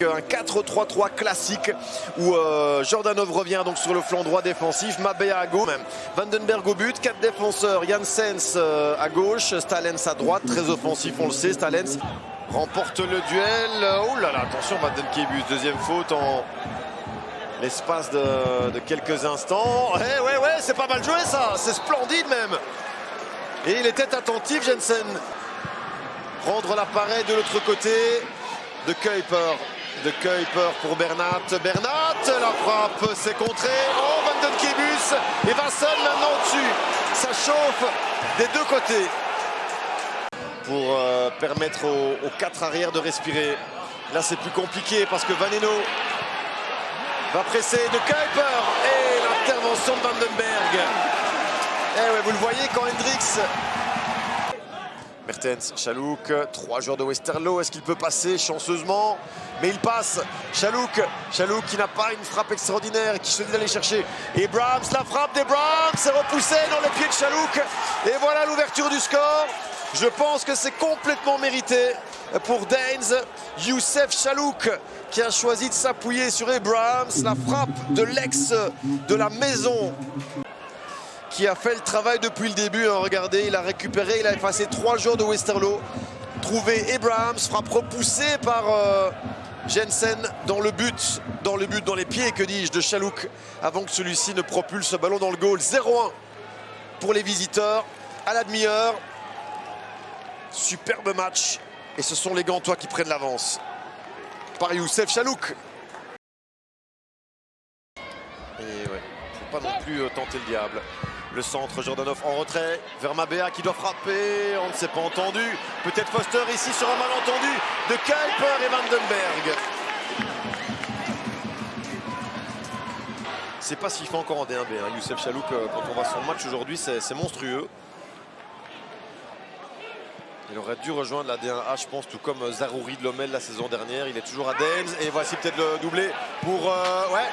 Un 4-3-3 classique où Jordanov revient donc sur le flanc droit défensif, Mabea à gauche, Vandenberg au but, 4 défenseurs, Janssens à gauche, Stalens à droite, très offensif on le sait, Stalens remporte le duel. Oh là là, attention Vandenkebus, deuxième faute en l'espace de quelques instants. Ouais, c'est pas mal joué ça, c'est splendide même. Et il était attentif Jensen. Prendre l'appareil de l'autre côté de Kuiper. De Kuiper pour Bernat. Bernat, la frappe, c'est contré. Oh, Vandenkebus et Vassal maintenant au-dessus. Ça chauffe des deux côtés. Pour permettre aux 4 arrières de respirer. Là, c'est plus compliqué parce que Vaneno va presser de Kuiper. Et l'intervention de Vandenberg. Eh ouais, vous le voyez quand Hendricks... Mertens, Chalouk, 3 joueurs de Westerlo, est-ce qu'il peut passer chanceusement? Mais il passe, Chalouk qui n'a pas une frappe extraordinaire, qui se dit d'aller chercher. Et Brahms, la frappe des Brahms, c'est repoussé dans les pieds de Chalouk. Et voilà l'ouverture du score. Je pense que c'est complètement mérité pour Daines. Youssef Chalouk qui a choisi de s'appuyer sur Abrahams, la frappe de l'ex de la maison, qui a fait le travail depuis le début. Regardez, il a récupéré, il a effacé 3 joueurs de Westerlo. Trouvé Abrahams, frappe repoussée par Jensen dans le but, dans les pieds, que dis-je, de Chalouk, avant que celui-ci ne propulse ce ballon dans le goal. 0-1 pour les visiteurs à la demi-heure. Superbe match. Et ce sont les Gantois qui prennent l'avance. Par Youssef Chalouk. Et ouais, faut pas non plus tenter le diable. Le centre, Jordanov en retrait, vers Mabea qui doit frapper, on ne s'est pas entendu. Peut-être Foster ici sur un malentendu de Kuiper et Vandenberg. C'est pas s'il fait encore en D1B, hein. Youssef Chalouk, quand on voit son match aujourd'hui, c'est monstrueux. Il aurait dû rejoindre la D1A, je pense, tout comme Zarouri de Lommel la saison dernière. Il est toujours à Daines et voici peut-être le doublé pour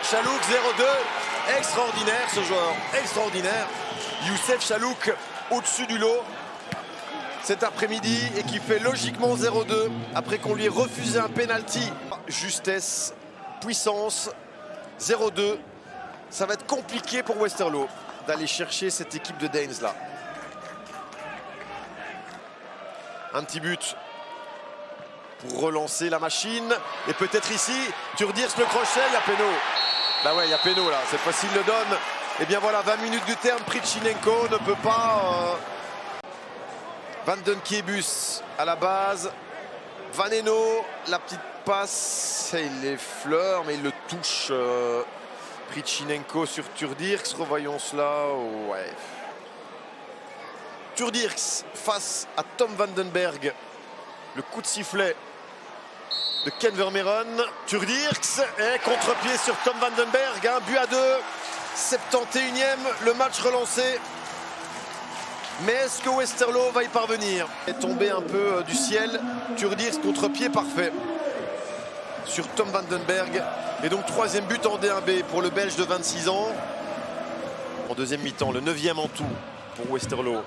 Chalouk, 0-2. Extraordinaire ce joueur, extraordinaire. Youssef Chalouk au-dessus du lot cet après-midi et qui fait logiquement 0-2 après qu'on lui ait refusé un penalty. Justesse, puissance, 0-2. Ça va être compliqué pour Westerlo d'aller chercher cette équipe de Daines là. Un petit but pour relancer la machine. Et peut-être ici, Turdirs le crochet, il y a péno. Bah ouais, il y a péno là, cette fois-ci il le donne. Et bien voilà, 20 minutes du terme, Prichinenko ne peut pas... Vandenkebus à la base. Vaneno, la petite passe, il effleure, mais il le touche. Prichinenko sur Turdirs, revoyons cela, ouais. Turdirs face à Tom Vandenberg. Le coup de sifflet de Ken Vermeeren. Turdirs et contre-pied sur Tom Vandenberg. Un but à 2. 71e, le match relancé. Mais est-ce que Westerlo va y parvenir? Il est tombé un peu du ciel. Turdirs contre-pied parfait sur Tom Vandenberg. Et donc 3e but en D1B pour le Belge de 26 ans. En deuxième mi-temps, le 9e en tout pour Westerlo.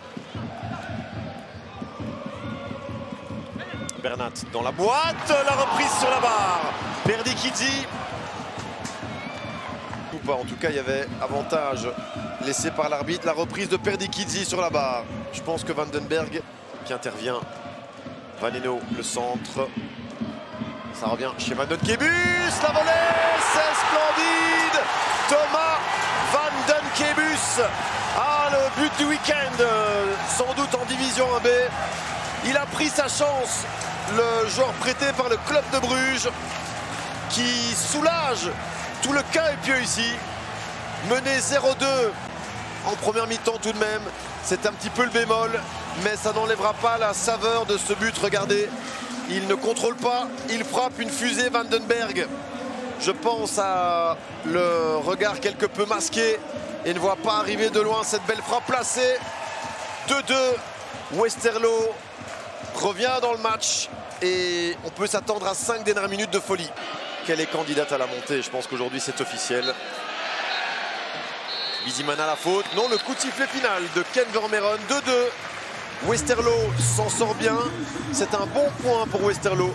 Bernat dans la boîte, la reprise sur la barre. Perdikidzi. Ou pas, en tout cas il y avait avantage laissé par l'arbitre. La reprise de Perdikidzi sur la barre. Je pense que Vandenberg qui intervient. Vaneno, le centre. Ça revient chez Vandenkebus. La volée, c'est splendide. Thomas Vandenkebus. Ah, le but du week-end, sans doute en division 1B. Il a pris sa chance, le joueur prêté par le club de Bruges, qui soulage tout le Kuiper ici. Mené 0-2 en première mi-temps tout de même. C'est un petit peu le bémol, mais ça n'enlèvera pas la saveur de ce but. Regardez, il ne contrôle pas, il frappe une fusée Vandenberg. Je pense à le regard quelque peu masqué et ne voit pas arriver de loin cette belle frappe placée. 2-2, Westerlo revient dans le match et on peut s'attendre à 5 dernières minutes de folie. Qu'elle est candidate à la montée, je pense qu'aujourd'hui c'est officiel. Bizimana la faute, non, le coup de sifflet final de Ken Vermeeren, 2-2. Westerlo s'en sort bien, c'est un bon point pour Westerlo.